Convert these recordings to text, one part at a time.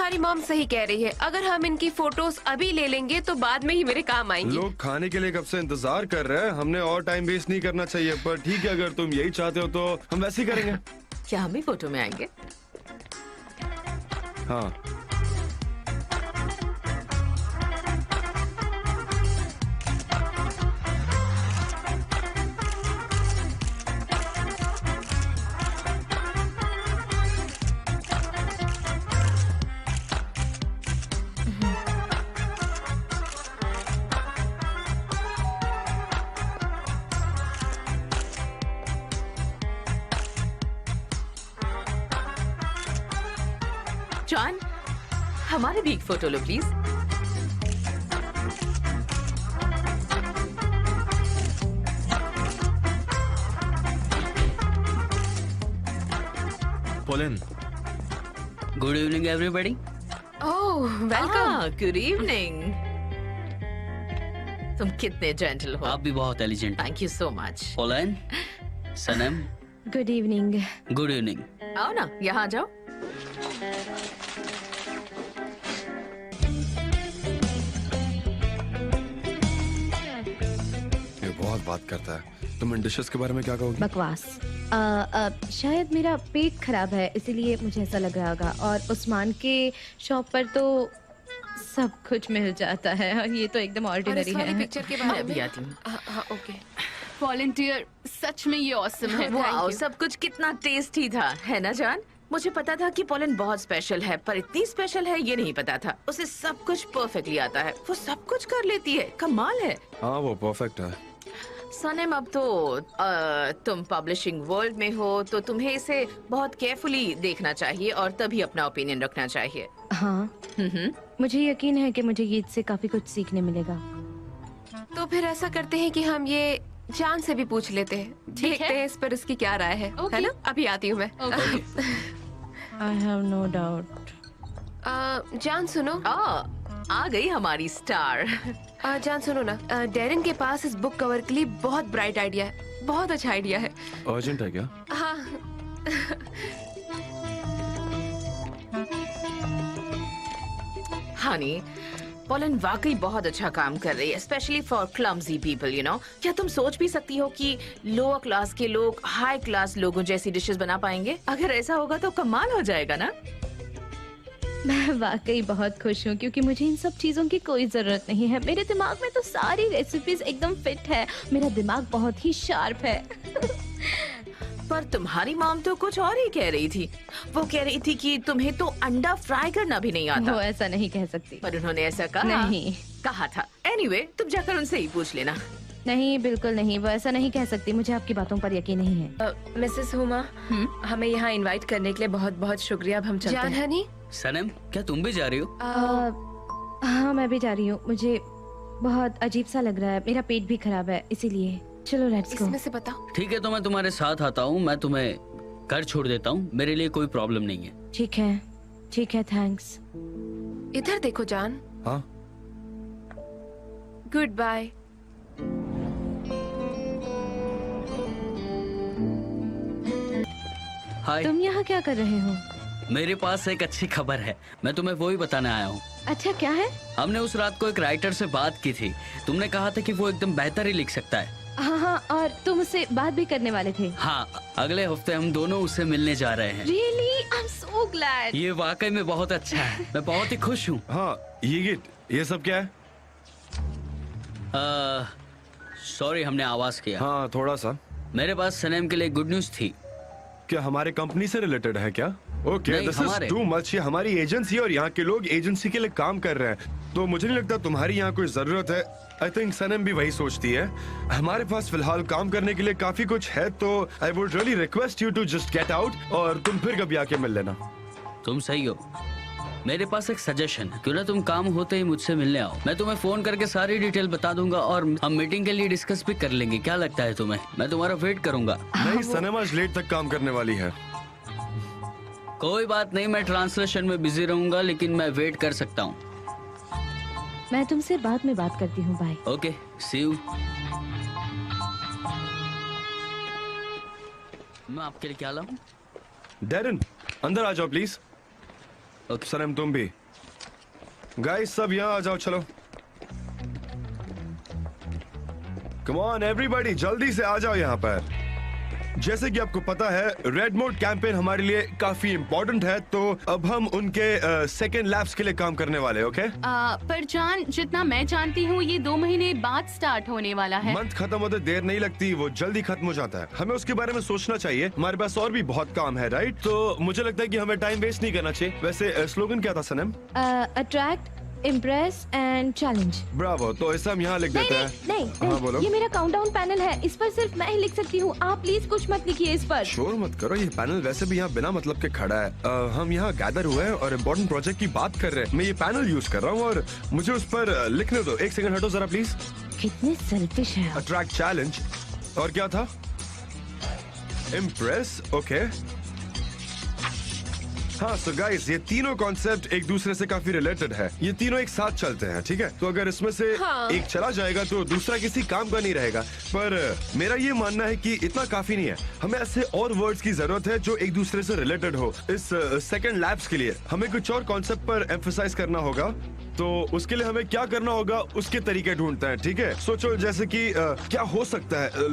तुम्हारी मॉम सही कह रही है, अगर हम इनकी फोटोज अभी ले लेंगे तो बाद में ही मेरे काम आएंगी। लोग खाने के लिए कब से इंतजार कर रहे हैं, हमने और टाइम वेस्ट नहीं करना चाहिए। पर ठीक है, अगर तुम यही चाहते हो तो हम वैसे ही करेंगे। क्या हम भी फोटो में आएंगे? हाँ। जॉन, हमारे भी एक photo low please. Pollen, good evening everybody. Oh welcome. Good evening. तुम कितने जेंटल हो। आप भी बहुत एलिजेंट। Thank you so much. Pollen, Sanam, good evening. Good evening. आओ ना, यहाँ आ जाओ। ये बहुत बात करता है। तुम इन डिशेस के बारे में क्या कहोगी? बकवास। शायद मेरा पेट खराब है इसीलिए मुझे ऐसा लग रहा होगा, और उस्मान के शॉप पर तो सब कुछ मिल जाता है और ये तो एकदम ऑर्डिनरी है। पिक्चर के बारे मैं भी में आती हूँ। हाँ ओके। वॉलंटियर, सच में ये ऑसम है। वाओ, सब कुछ कितना टेस्टी था, है ना जान? मुझे पता था कि पोलन बहुत स्पेशल है, पर इतनी स्पेशल है ये नहीं पता था। उसे सब कुछ परफेक्टली आता है, वो सब कुछ कर लेती है, कमाल है। हाँ, वो परफेक्ट है। सनम, अब तो तुम पब्लिशिंग वर्ल्ड में हो तो तुम्हें इसे बहुत केयरफुली देखना चाहिए और तभी अपना ओपिनियन रखना चाहिए। हाँ, मुझे यकीन है कि मुझे ये से काफी कुछ सीखने मिलेगा। तो फिर ऐसा करते हैं कि हम ये जान से भी पूछ लेते हैं, देखते हैं इस पर उसकी क्या राय है। है ना? अभी आती हूँ मैं। I have no doubt. जान सुनो। आ गई हमारी स्टार। जान सुनो ना, डेरिन के पास इस बुक कवर के लिए बहुत ब्राइट आइडिया है, बहुत अच्छा आइडिया है। अर्जेंट है क्या? हाँ। हनी, पोलन वाकई बहुत अच्छा काम कर रही है, specially for clumsy people, you know. क्या तुम सोच भी सकती हो कि लोअर क्लास के लोग हाई क्लास लोगों जैसी डिशेस बना पाएंगे? अगर ऐसा होगा तो कमाल हो जाएगा ना। मैं वाकई बहुत खुश हूँ क्योंकि मुझे इन सब चीजों की कोई जरूरत नहीं है। मेरे दिमाग में तो सारी रेसिपीज एकदम फिट है। मेरा दिमाग बहुत ही शार्प है। पर तुम्हारी मॉम तो कुछ और ही कह रही थी। वो कह रही थी कि तुम्हें तो अंडा फ्राई करना भी नहीं आता। वो ऐसा नहीं कह सकती। पर उन्होंने ऐसा कहा नहीं कहा था। एनीवे, तुम जाकर उनसे ही पूछ लेना। नहीं, बिल्कुल नहीं, वो ऐसा नहीं कह सकती। मुझे आपकी बातों पर यकीन नहीं है। मिसेस हुमा, हमें यहाँ इनवाइट करने के लिए बहुत बहुत शुक्रिया। अब हम चलते हैं। जान हनी, सनम, क्या तुम भी जा रही हो? हाँ, मैं भी जा रही हूँ। मुझे बहुत अजीब सा लग रहा है, मेरा पेट भी खराब है इसीलिए। चलो लेट्स गो। इसमें से बताओ। ठीक है, तो मैं तुम्हारे साथ आता हूँ। मैं तुम्हें घर छोड़ देता हूँ, मेरे लिए कोई प्रॉब्लम नहीं है। ठीक है, थैंक्स। इधर देखो जान। हाँ। Good bye. हाय। तुम यहाँ क्या कर रहे हो? मेरे पास एक अच्छी खबर है, मैं तुम्हें वो ही बताने आया हूँ। अच्छा, क्या है? हमने उस रात को एक राइटर से बात की थी। तुमने कहा था कि वो एकदम बेहतर ही लिख सकता है। हाँ, और तुम उससे बात भी करने वाले थे। हाँ, अगले हफ्ते हम दोनों उससे मिलने जा रहे हैं। Really? I'm so glad. ये वाकई में बहुत अच्छा है, मैं बहुत ही खुश हूँ। हाँ, ये सब क्या है? सॉरी, हमने आवाज किया। हाँ, थोड़ा सा। मेरे पास सनम के लिए गुड न्यूज थी। क्या हमारे कंपनी से रिलेटेड है क्या? Okay, this is too much. ये हमारी एजेंसी और यहाँ के लोग एजेंसी के लिए काम कर रहे हैं, तो मुझे नहीं लगता तुम्हारी यहाँ कोई जरूरत है। आई थिंक सनम भी वही सोचती है। हमारे पास फिलहाल काम करने के लिए काफी कुछ है, तो I would really request you to just get out और तुम फिर कभी आके मिल लेना। तुम सही हो। मेरे पास एक सजेशन है, क्यों ना तुम काम होते ही मुझसे मिलने आओ। मैं तुम्हें फोन करके सारी डिटेल बता दूंगा और हम मीटिंग के लिए डिस्कस भी कर लेंगे। क्या लगता है तुम्हें? मैं तुम्हारा वेट करूंगा। नहीं, सनम आज लेट तक काम करने वाली है। कोई बात नहीं, मैं ट्रांसलेशन में बिजी रहूंगा, लेकिन मैं वेट कर सकता हूँ। मैं तुमसे बाद में बात करती हूँ। बाय। Okay, see you. मैं आपके लिए क्या लाऊं? डेरिन, अंदर आ जाओ प्लीज। ओके। सनम, तुम भी। गाइस सब यहाँ आ जाओ, चलो। कम ऑन एवरीबॉडी, जल्दी से आ जाओ यहाँ पर। जैसे कि आपको पता है, रेड मोड कैंपेन हमारे लिए काफी इम्पोर्टेंट है, तो अब हम उनके सेकेंड लैब्स के लिए काम करने वाले, ओके? पर जान, जितना मैं जानती हूँ ये 2 महीने बाद स्टार्ट होने वाला है। मंथ खत्म होते देर नहीं लगती, वो जल्दी खत्म हो जाता है। हमें उसके बारे में सोचना चाहिए, हमारे पास और भी बहुत काम है, राइट? तो मुझे लगता है कि हमें टाइम वेस्ट नहीं करना चाहिए। वैसे स्लोगन क्या था Sanam? Attract, impress and challenge. Bravo. तो ऐसा हम यहाँ लिख देते हैं। नहीं, हाँ, बोलो। ये मेरा काउंटडाउन पैनल है, इस पर सिर्फ मैं ही लिख सकती हूँ। आप प्लीज कुछ मत लिखिए इस पर। शोर मत करो, ये पैनल वैसे भी यहाँ बिना मतलब के खड़ा है। हम यहाँ गैदर हुए हैं और इम्पोर्टेंट प्रोजेक्ट की बात कर रहे हैं। मैं ये पैनल यूज कर रहा हूँ और मुझे उस पर लिखने दो। एक सेकंड हटो जरा प्लीज। कितने सेल्फिश है। अट्रैक्ट, चैलेंज और क्या था? Impress, okay. हाँ, सो गाइस, ये तीनों कॉन्सेप्ट एक दूसरे से काफी रिलेटेड है। ये तीनों एक साथ चलते हैं, ठीक है? तो अगर इसमें से एक चला जाएगा तो दूसरा किसी काम का नहीं रहेगा। पर मेरा ये मानना है कि इतना काफी नहीं है, हमें ऐसे और वर्ड्स की जरूरत है जो एक दूसरे से रिलेटेड हो। इस सेकंड लैब्स के लिए हमें कुछ और कॉन्सेप्ट पर एम्फसाइज करना होगा। तो उसके लिए हमें क्या करना होगा, उसके तरीके ढूंढते हैं, ठीक है? सोचो जैसे कि क्या हो सकता है।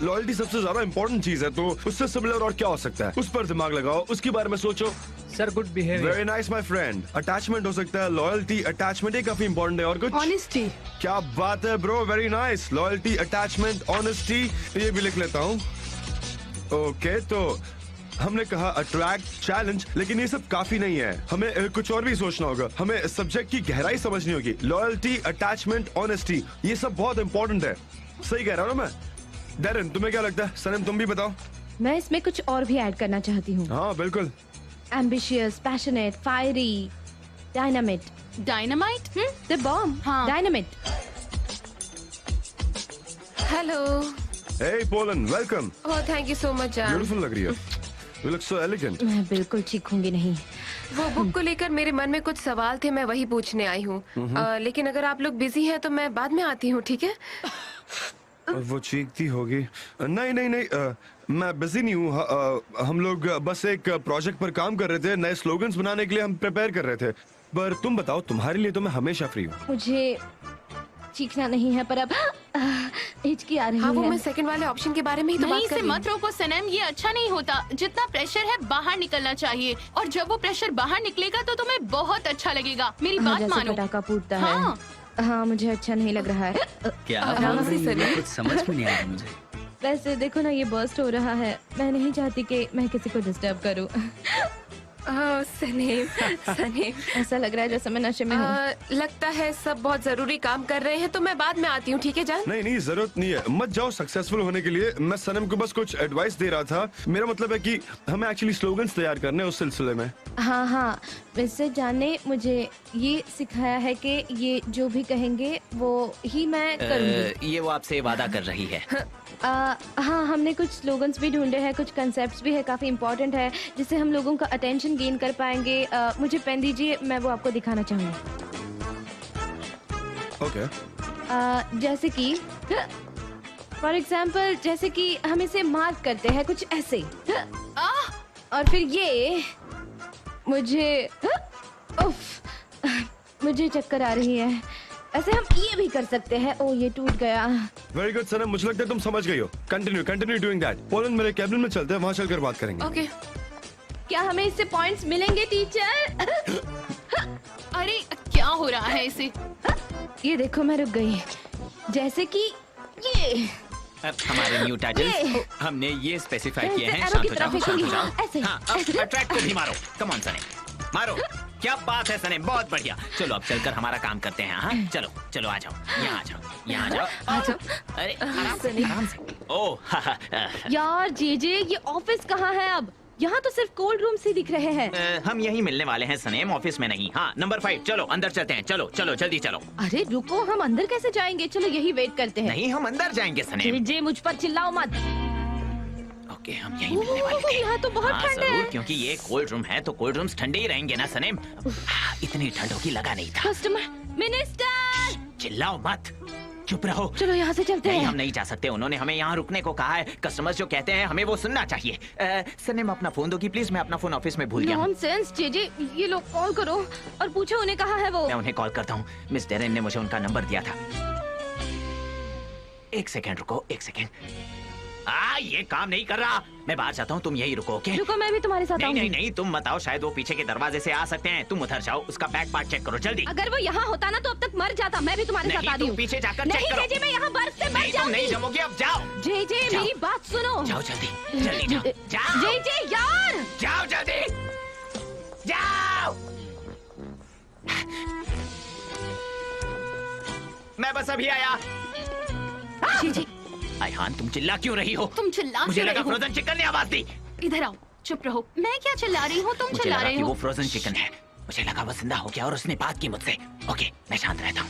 लॉयल्टी सबसे ज्यादा इंपॉर्टेंट चीज है, तो उससे सिमिलर और क्या हो सकता है, उस पर दिमाग लगाओ, उसके बारे में सोचो। Sir, good behaviour. Very nice my friend. Attachment हो सकता है, लॉयल्टी, अटैचमेंट, ये काफी इंपॉर्टेंट है। और कुछ? ऑनेस्टी। क्या बात है bro, very nice. Loyalty, attachment, honesty, ये भी लिख लेता हूँ। ओके, तो हमने कहा अट्रैक्ट, चैलेंज, लेकिन ये सब काफी नहीं है, हमें कुछ और भी सोचना होगा। हमें सब्जेक्ट की गहराई समझनी होगी। लॉयल्टी, अटैचमेंट, ऑनेस्टी, ये सब बहुत इंपॉर्टेंट है। सही कह रहा हूँ ना मैं? डैरन, तुम्हें क्या लगता है? सनम, तुम भी बताओ। मैं इसमें कुछ और भी ऐड करना चाहती हूँ। हाँ बिल्कुल। Ambitious, passionate, fiery, dynamite. Dynamite? The bomb. हाँ। डायनामिट। हेलो। Hey पोलन, welcome. Oh, thank you so much जान। ब्यूटीफुल लग रही है। You look so elegant. मैं बिल्कुल चीखूंगी नहीं। वो बुक को लेकर मेरे मन में कुछ सवाल थे, मैं वही पूछने आई हूँ। लेकिन अगर आप लोग बिजी हैं तो मैं बाद में आती हूँ, ठीक है? वो चीखती होगी। नहीं नहीं नहीं, मैं बिजी नहीं हूँ। हम लोग बस एक प्रोजेक्ट पर काम कर रहे थे, नए स्लोगन्स बनाने के लिए हम प्रिपेयर कर रहे थे। पर तुम बताओ, तुम्हारे लिए तो मैं हमेशा फ्री हूँ। मुझे चीखना नहीं है, पर अब हिचकी आ रही हाँ, वो है। मैं सेकंड वाले ऑप्शन के बारे में ही तो नहीं, बात कर इसे रही मत रोको सनम, ये अच्छा नहीं होता। जितना प्रेशर है बाहर निकलना चाहिए, और जब वो प्रेशर बाहर निकलेगा तो तुम्हें बहुत अच्छा लगेगा। मेरी बात जैसे मानो। पटाखा फूटता हाँ। है। हाँ, मुझे अच्छा नहीं लग रहा है। क्या आराम बोल से रही हो? सुनिए। कुछ समझ में नहीं आ रहा मुझे। वैसे देखो ना, ये बर्स्ट हो रहा है। मैं नहीं चाहती कि मैं किसी को डिस्टर्ब करूं। सनेम, सनेम। ऐसा लग रहा है जैसे मैं नशे में हूँ। लगता है सब बहुत जरूरी काम कर रहे हैं, तो मैं बाद में आती हूँ, ठीक है जान? नहीं नहीं, जरूरत नहीं है, मत जाओ। सक्सेसफुल होने के लिए मैं सनम को बस कुछ एडवाइस दे रहा था। मेरा मतलब है कि हमें एक्चुअली स्लोगन्स तैयार करने हैं उस सिलसिले में। हाँ हाँ, वैसे जाने मुझे ये सिखाया है कि ये जो भी कहेंगे वो ही मैं करूँगी। ये वो आपसे वादा कर रही है। हाँ, हमने कुछ स्लोगन्स भी ढूंढे हैं, कुछ कंसेप्ट्स भी है, काफी इम्पोर्टेंट है, जिससे हम लोगों का अटेंशन गेन कर पाएंगे। मुझे पेन दीजिए, मैं वो आपको दिखाना चाहूँगी। ओके। जैसे कि फॉर एग्जाम्पल, जैसे कि हम इसे मार्क करते हैं कुछ ऐसे, और फिर ये मुझे चक्कर आ रही है। ऐसे हम ये भी कर सकते हैं। ओ, ये टूट गया। वेरी गुड सनम, मुझे लगता है तुम समझ गई हो। Continue doing that. पोलन, मेरे कैबिन में चलते हैं, वहाँ चलकर बात करेंगे। ओके। क्या हमें इससे पॉइंट्स मिलेंगे टीचर? अरे क्या हो रहा है इसे? ये देखो, मैं रुक गई। जैसे कि ये अब हमारे न्यू टाइटल्स हमने ये स्पेसिफाई किए हैं। ऐसे शांत की हो तरफ जाओ, शांत हो फेंकूंगी। जाओ। ऐसे, हाँ, अब ऐसे। अट्रैक्ट को भी मारो। कम ऑन सने, मारो। क्या बात है सने, बहुत बढ़िया। चलो अब चलकर हमारा काम करते हैं। हाँ, चलो चलो, आ जाओ, यहाँ आ जाओ, यहाँ आ जाओ, आ जाओ। अरे आराम से, आराम से। ओह यार जेजे, ये ऑफिस कहाँ है अब? यहाँ तो सिर्फ कोल्ड रूम से दिख रहे हैं। हम यही मिलने वाले हैं सनेम, ऑफिस में नहीं। हाँ, नंबर 5, चलो अंदर चलते हैं। चलो चलो जल्दी चलो। अरे रुको, हम अंदर कैसे जाएंगे? चलो यही वेट करते हैं। नहीं, हम अंदर जाएंगे सनेम। जेजे, मुझ पर चिल्लाओ मत। ओके, हम यही मिलने वाले थे। यहाँ तो बहुत हाँ, ठंड जरूर, है। क्योंकि ये कोल्ड रूम है तो कोल्ड रूम्स ठंडे ही रहेंगे ना सनेम। इतनी ठंड होगी लगा नहीं था। Customer minister. चिल्लाओ मत। चुप रहो। चलो यहाँ से चलते नहीं, हैं। हम नहीं जा सकते। उन्होंने हमें यहाँ रुकने को कहा है। कस्टमर्स जो कहते हैं हमें वो सुनना चाहिए। सनम अपना फोन दोगी प्लीज? मैं अपना फोन ऑफिस में भूल गया हूँ। नॉनसेंस जेजे, ये लोग कॉल करो और पूछो उन्हें कहाँ है वो। मैं उन्हें कॉल करता हूँ। मिस डेरेन ने मुझे उनका नंबर दिया था। एक सेकेंड रुको, एक सेकेंड। ये काम नहीं कर रहा। मैं बाहर जाता हूँ, तुम यही रुको। ओके? रुको, मैं भी तुम्हारे साथ नहीं आऊंगी। नहीं नहीं, तुम मत आओ। शायद वो पीछे के दरवाजे से आ सकते हैं। तुम उधर जाओ, उसका बैक पार्ट चेक करो जल्दी। अगर वो यहाँ होता ना तो अब तक मर जाता। मैं भी तुम्हारे साथ आ रही हूँ। पीछे जाकर नहीं चेक करो। जेजे, मैं यहाँ बर्फ से मर नहीं, तुम नहीं जाऊंगी। जमोगे। अब जाओ। जेजे जाओ। मेरी बात सुनो। जाओ जल्दी, जल्दी जाओ। जाओ जेजे यार, जाओ जल्दी जाओ। मैं बस अभी आया। जेजे आयहान, तुम चिल्ला क्यों रही हो? तुम चिल्ला मुझे क्यों लगा रहे हो? फ्रोजन चिकन ने आवाज दी। इधर आओ, चुप रहो। मैं क्या चिल्ला रही हूँ, तुम मुझे चिल्ला लगा रहे कि हो। वो फ्रोजन चिकन है। मुझे लगा वो जिंदा हो गया और उसने बात की मुझसे। ओके, मैं शांत रहता हूँ।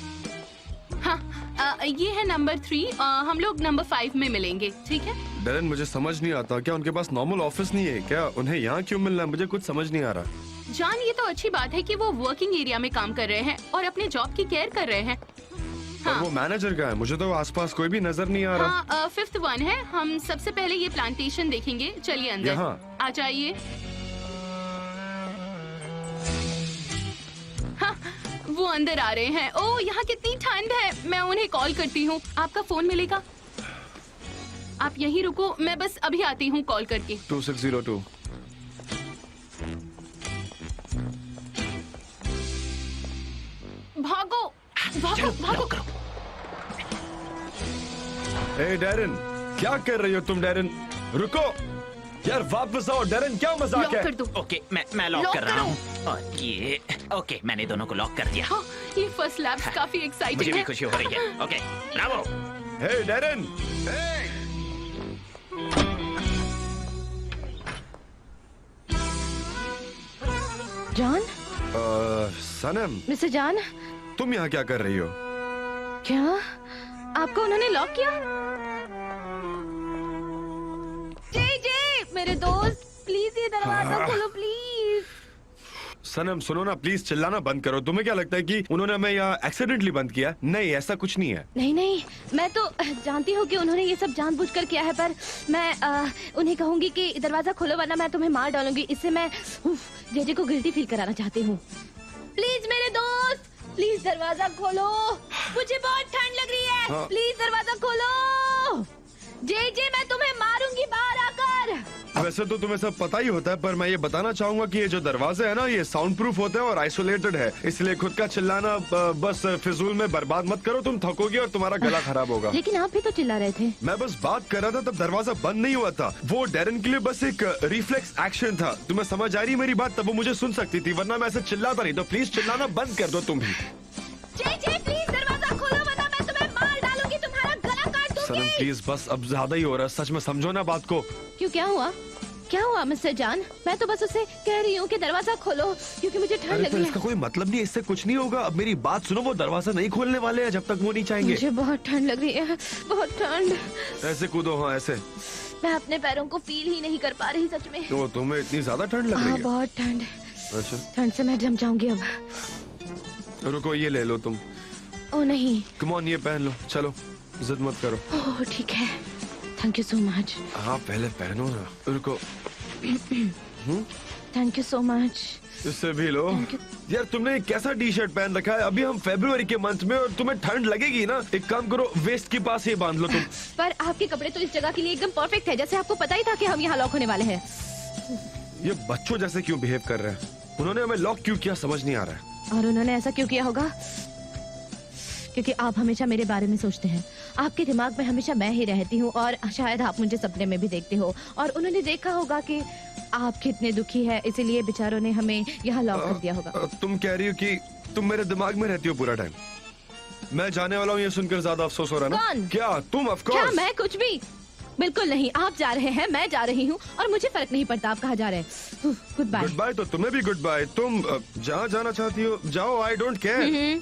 हाँ, ये है नंबर 3। हम लोग नंबर 5 में मिलेंगे, ठीक है? डेरेन, मुझे समझ नहीं आता, क्या उनके पास नॉर्मल ऑफिस नहीं है क्या? उन्हें यहाँ क्यों मिलना है? मुझे कुछ समझ नहीं आ रहा। जान, ये तो अच्छी बात है कि वो वर्किंग एरिया में काम कर रहे हैं और अपने जॉब की केयर कर रहे हैं। और वो मैनेजर का है? मुझे तो आसपास कोई भी नजर नहीं आ रहा। हाँ, 5th 1 है। हम सबसे पहले ये प्लांटेशन देखेंगे। चलिए अंदर। यहाँ? आ जाइए। हाँ, वो अंदर आ रहे हैं। ओह, यहाँ कितनी ठंड है। मैं उन्हें कॉल करती हूँ। आपका फोन मिलेगा? आप यहीं रुको, मैं बस अभी आती हूँ कॉल करके। 2602। भागो भागो भागो। ए डेरेन, क्या कर रही हो तुम? डेरेन रुको यार, वापस आओ। डेरेन, क्या मजाक लॉक है? कर दो। ओके, मैं लॉक लॉक कर रहा करो। हूँ। और ये ओके, मैंने दोनों को लॉक कर दिया। हाँ, ये फर्स्ट लैब्स काफी मुझे एक्साइटिंग भी है। खुशी हो रही है। Okay, bravo. Hey Darren, John, Sanam, mister John, तुम यहाँ क्या कर रही हो? क्या आपको उन्होंने लॉक किया? जेजे मेरे दोस्त, प्लीज ये दरवाजा खोलो प्लीज। सनम सुनो ना, प्लीज चिल्लाना बंद करो। तुम्हें क्या लगता है कि उन्होंने हमें यहाँ एक्सीडेंटली बंद किया? नहीं, ऐसा कुछ नहीं है। नहीं नहीं, मैं तो जानती हूँ कि उन्होंने ये सब जानबूझकर किया है, पर मैं उन्हें कहूंगी कि दरवाजा खोलो वरना मैं तुम्हें मार डालूंगी। इससे मैं जेजे को गिल्टी फील कराना चाहती हूँ। प्लीज मेरे दोस्त, प्लीज दरवाजा खोलो। मुझे बहुत ठंड लग रही है। हाँ। प्लीज दरवाजा खोलो। जेजे मैं तुम्हें मारूंगी बाहर आकर। वैसे तो तुम्हें सब पता ही होता है, पर मैं ये बताना चाहूंगा कि ये जो दरवाजे है ना, ये साउंड प्रूफ होते हैं और आइसोलेटेड है। इसलिए खुद का चिल्लाना बस फिजूल में बर्बाद मत करो। तुम थकोगे और तुम्हारा गला खराब होगा। लेकिन आप भी तो चिल्ला रहे थे। मैं बस बात कर रहा था, तब दरवाजा बंद नहीं हुआ था। वो डेरेन के लिए बस एक रिफ्लेक्स एक्शन था। तुम्हें समझ आ रही मेरी बात? तब वो मुझे सुन सकती थी, वरना मैं ऐसे चिल्लाता नहीं। तो प्लीज चिल्लाना बंद कर दो तुम भी। जेजे प्लीज दरवाजा खोलो वरना मैं तुम्हें मार डालूंगी, तुम्हारा गला काट दूंगी। सनम प्लीज, बस अब ज्यादा ही हो रहा है। सच में समझो ना बात को। क्यों, क्या हुआ? क्या हुआ मिस्टर जान? मैं तो बस उसे कह रही हूँ कि दरवाजा खोलो क्योंकि मुझे ठंड अरे लग तो रही है। इसका कोई मतलब नहीं, इससे कुछ नहीं होगा। अब मेरी बात सुनो, वो दरवाजा नहीं खोलने वाले हैं जब तक वो नहीं चाहेंगे। मुझे बहुत ठंड लग रही है, बहुत ठंड। ऐसे कूदो। हाँ ऐसे। मैं अपने पैरों को फील ही नहीं कर पा रही सच में। तो तुम्हें इतनी ज्यादा ठंड लग रही हाँ है? बहुत ठंड। अच्छा ठंड से मैं जम जाऊंगी अब। रुको, ये ले लो तुम। ओ नहीं। कम ऑन, ये पहन लो। चलो जिद मत करो। ओह ठीक है, थैंक यू सो मच। हाँ पहले पहनो ना। रुको, थैंक यू सो मच। इससे भी लो। Thank you. यार तुमने एक कैसा टी शर्ट पहन रखा है? अभी हम फरवरी के मंथ में और तुम्हें ठंड लगेगी ना। एक काम करो, वेस्ट के पास ये बांध लो तुम। पर आपके कपड़े तो इस जगह के लिए एकदम परफेक्ट है, जैसे आपको पता ही था कि हम यहाँ लॉक होने वाले हैं। ये बच्चों जैसे क्यों बिहेव कर रहे हैं? उन्होंने हमें लॉक क्यों किया समझ नहीं आ रहा है। और उन्होंने ऐसा क्यों किया होगा? क्योंकि आप हमेशा मेरे बारे में सोचते हैं। आपके दिमाग में हमेशा मैं ही रहती हूँ और शायद आप मुझे सपने में भी देखते हो। और उन्होंने देखा होगा कि आप कितने दुखी है, इसीलिए बेचारों ने हमें यहाँ लॉक कर दिया होगा। तुम कह रही हो कि तुम मेरे दिमाग में रहती हो पूरा टाइम? मैं जाने वाला हूँ ये सुनकर ज्यादा अफसोस हो रहा है ना? कौन? क्या तुम? ऑफ क्या कोर्स। मैं? कुछ भी बिल्कुल नहीं। आप जा रहे हैं, मैं जा रही हूँ और मुझे फर्क नहीं पड़ता आप कहाँ जा रहे हैं। Good bye. गुड बाय तो तुम्हें भी गुड बाय। तुम जहाँ जाना चाहती हो जाओ, आई डोंट केयर।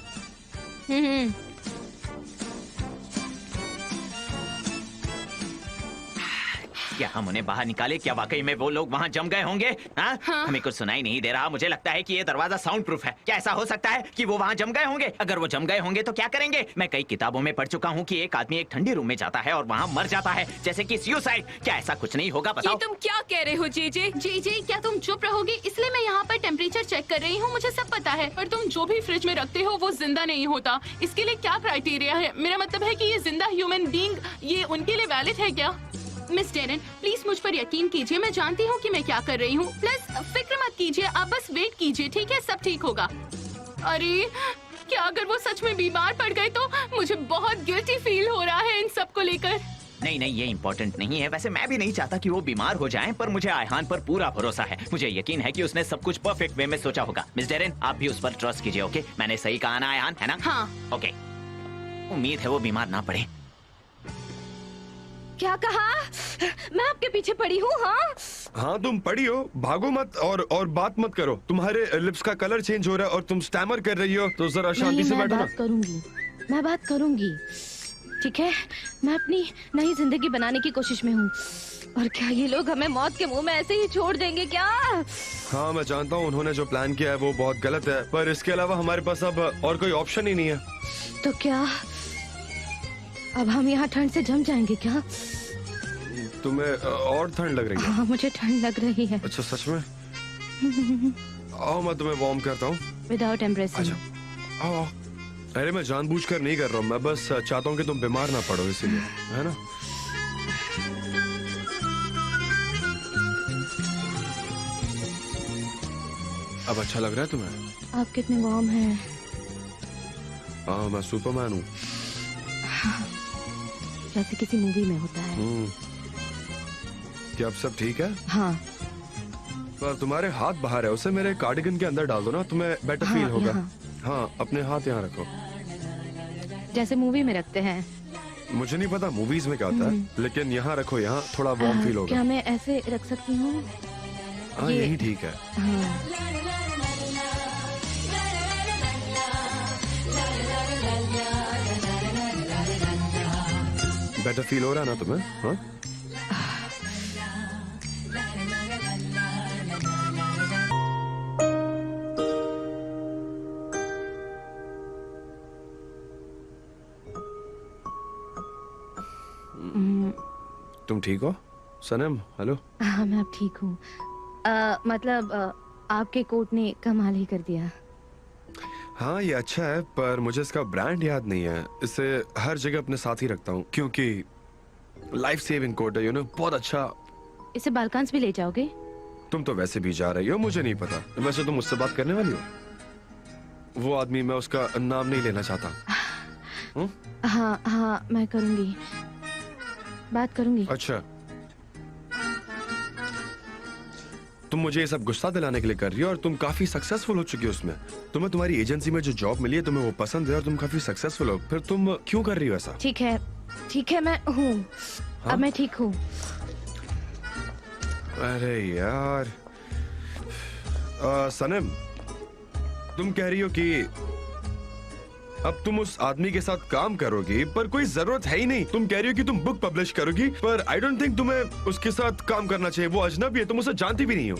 क्या हम उन्हें बाहर निकाले? क्या वाकई में वो लोग वहाँ जम गए होंगे? हाँ? हमें कुछ सुनाई नहीं दे रहा। मुझे लगता है कि ये दरवाजा साउंड प्रूफ है। क्या ऐसा हो सकता है कि वो वहाँ जम गए होंगे? अगर वो जम गए होंगे तो क्या करेंगे? मैं कई किताबों में पढ़ चुका हूँ कि एक आदमी एक ठंडे रूम में जाता है और वहाँ मर जाता है, जैसे कि सुसाइड। क्या ऐसा कुछ नहीं होगा? ये बताओ। तुम क्या कह रहे हो जीजे? जी क्या तुम चुप रहोगे? इसलिए मैं यहाँ पर टेम्परेचर चेक कर रही हूँ, मुझे सब पता है। पर तुम जो भी फ्रिज में रखते हो वो जिंदा नहीं होता। इसके लिए क्या क्राइटेरिया है? मेरा मतलब है कि ये जिंदा ह्यूमन बीइंग, ये उनके लिए वैलिड है क्या? मिस डेरेन, प्लीज मुझ पर यकीन कीजिए। मैं जानती हूँ कि मैं क्या कर रही हूँ। प्लस फिक्र मत कीजिए, आप बस वेट कीजिए, ठीक है? सब ठीक होगा। अरे क्या अगर वो सच में बीमार पड़ गए तो? मुझे बहुत गिल्टी फील हो रहा है इन सब को लेकर। नहीं, ये इम्पोर्टेंट नहीं है। वैसे मैं भी नहीं चाहता कि वो बीमार हो जाएं, पर मुझे आयहान पर पूरा भरोसा है। मुझे यकीन है कि उसने सब कुछ परफेक्ट वे में सोचा होगा। मिस डेरेन, आप भी उस पर ट्रस्ट कीजिए, ओके? मैंने सही कहा ना आयहान, है ना? हाँ। ओके, उम्मीद है वो बीमार ना पड़े। क्या कहा? मैं आपके पीछे पड़ी हूँ। हाँ तुम पड़ी हो, भागो मत और बात मत करो। तुम्हारे लिप्स का कलर चेंज हो रहा है और तुम स्टैमर कर रही हो, तो जरा शांति से बैठो ना। मैं बात करूंगी, ठीक है? मैं अपनी नई जिंदगी बनाने की कोशिश में हूँ। और क्या ये लोग हमें मौत के मुंह में ऐसे ही छोड़ देंगे क्या? हाँ मैं जानता हूँ उन्होंने जो प्लान किया है वो बहुत गलत है, पर इसके अलावा हमारे पास अब और कोई ऑप्शन ही नहीं है। तो क्या अब हम यहाँ ठंड से जम जाएंगे क्या? तुम्हें और ठंड लग रही है? हाँ मुझे ठंड लग रही है। अच्छा सच में? आओ मैं तुम्हें वार्म करता हूँ। Without embracing. आओ। अरे मैं जानबूझकर नहीं कर रहा हूँ, मैं बस चाहता हूँ कि तुम बीमार ना पड़ो, इसीलिए, है ना? अब अच्छा लग रहा है तुम्हें? आप कितने वार्म हैं। हाँ मैं सुपरमैन हूँ। जैसे किसी मूवी में होता है। क्या अब सब ठीक है? हाँ। पर तुम्हारे हाथ बाहर है, उसे मेरे कार्डिगन के अंदर डाल दो ना, तुम्हें बेटर हाँ, फील होगा। यहाँ। हाँ अपने हाथ यहाँ रखो। जैसे मूवी में रखते हैं। मुझे नहीं पता मूवीज में क्या होता है, लेकिन यहाँ रखो, यहाँ थोड़ा वार्म फील होगा। क्या मैं ऐसे रख सकती हूँ? हाँ यही ठीक है। हाँ। बेटर फील हो रहा है ना तुम्हें? हाँ? तुम ठीक हो सनम? हेलो। हाँ मैं अब ठीक हूँ। मतलब आपके कोट ने कमाल ही कर दिया। हाँ ये अच्छा है, पर मुझे इसका ब्रांड याद नहीं है। इसे हर जगह अपने साथ ही रखता हूँ क्योंकि लाइफ सेविंग कोट है, यू नो, बहुत अच्छा। इसे बालकांस भी ले जाओगे? तुम तो वैसे भी जा रही हो, मुझे नहीं पता। वैसे तुम मुझसे बात करने वाली हो? वो आदमी, मैं उसका नाम नहीं लेना चाहता। हाँ मैं करूँगी, बात करूँगी। अच्छा तुम मुझे ये सब गुस्सा दिलाने के लिए कर रही हो, और तुम काफी सक्सेसफुल हो चुकी हो उसमें। तुम्हें तुम्हारी एजेंसी में जो जॉब मिली है, तुम्हें वो पसंद है और तुम काफी सक्सेसफुल हो, फिर तुम क्यों कर रही हो ऐसा? ठीक है मैं हूँ। हाँ? अब मैं ठीक हूँ। अरे यार सनम, तुम कह रही हो कि अब तुम उस आदमी के साथ काम करोगी, पर कोई जरूरत है ही नहीं। तुम कह रही हो कि तुम बुक पब्लिश करोगी, पर आई डोंट थिंक तुम्हें उसके साथ काम करना चाहिए। वो अजनबी है, तुम उसे जानती भी नहीं हो।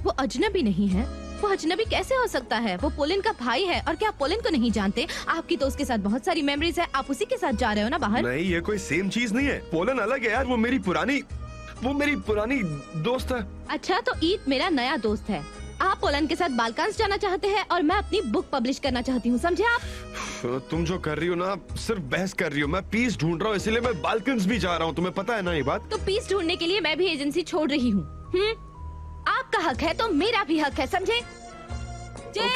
वो अजनबी नहीं है। वो अजनबी कैसे हो सकता है? वो पोलिन का भाई है। और क्या आप पोलिन को नहीं जानते? आपकी तो उसके साथ बहुत सारी मेमोरीज है। आप उसी के साथ जा रहे हो ना बाहर? नहीं ये कोई सेम चीज नहीं है। पोलन अलग है यार, वो मेरी पुरानी दोस्त है। अच्छा तो ईद मेरा नया दोस्त है। आप पोलन के साथ बालकांस जाना चाहते हैं और मैं अपनी बुक पब्लिश करना चाहती हूँ, समझे आप? तुम जो कर रही हो ना, सिर्फ बहस कर रही हो। मैं पीस ढूंढ रहा हूँ, इसीलिए मैं बालकन्स भी जा रहा हूँ। तुम्हें पता है ना ये बात? तो पीस ढूंढने के लिए मैं भी एजेंसी छोड़ रही हूँ। आपका हक है तो मेरा भी हक है, समझे? हाँ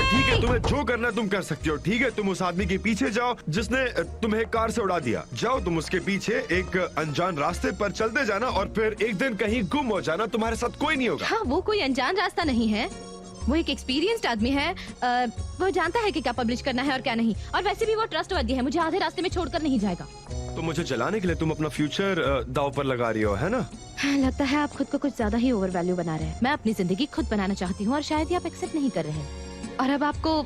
ठीक है, तुम्हें जो करना है तुम कर सकती हो। ठीक है, तुम उस आदमी के पीछे जाओ जिसने तुम्हें कार से उड़ा दिया। जाओ तुम उसके पीछे, एक अनजान रास्ते पर चलते जाना और फिर एक दिन कहीं गुम हो जाना। तुम्हारे साथ कोई नहीं होगा। हाँ वो कोई अनजान रास्ता नहीं है, वो एक एक्सपीरियंस्ड आदमी है। वो जानता है कि क्या पब्लिश करना है और क्या नहीं। और वैसे भी वो ट्रस्टवर्दी है, मुझे आधे रास्ते में छोड़कर नहीं जाएगा। तो मुझे जलाने के लिए तुम अपना फ्यूचर दांव पर लगा रही हो, है ना? लगता है आप खुद को कुछ ज्यादा ही ओवर वैल्यू बना रहे हैं। मैं अपनी जिंदगी खुद बनाना चाहती हूँ और शायद ही आप एक्सेप्ट नहीं कर रहे हैं। और अब आपको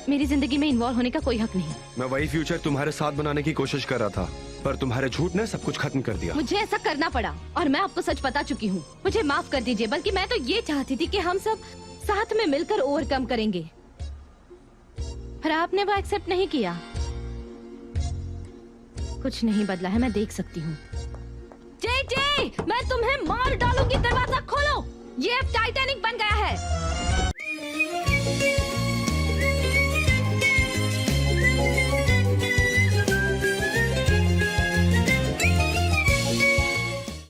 मेरी जिंदगी में इन्वॉल्व होने का कोई हक नहीं। मैं वही फ्यूचर तुम्हारे साथ बनाने की कोशिश कर रहा था। पर तुम्हारे झूठ ने सब कुछ खत्म कर दिया। मुझे ऐसा करना पड़ा और मैं आपको सच बता चुकी हूँ। मुझे माफ कर दीजिए, बल्कि मैं तो ये चाहती थी कि हम सब साथ में मिलकर ओवरकम करेंगे, पर आपने वो एक्सेप्ट नहीं किया। कुछ नहीं बदला है, मैं देख सकती हूँ। जे, मैं तुम्हें मार डालूंगी। दरवाजा खोलो, ये अब टाइटैनिक बन गया है।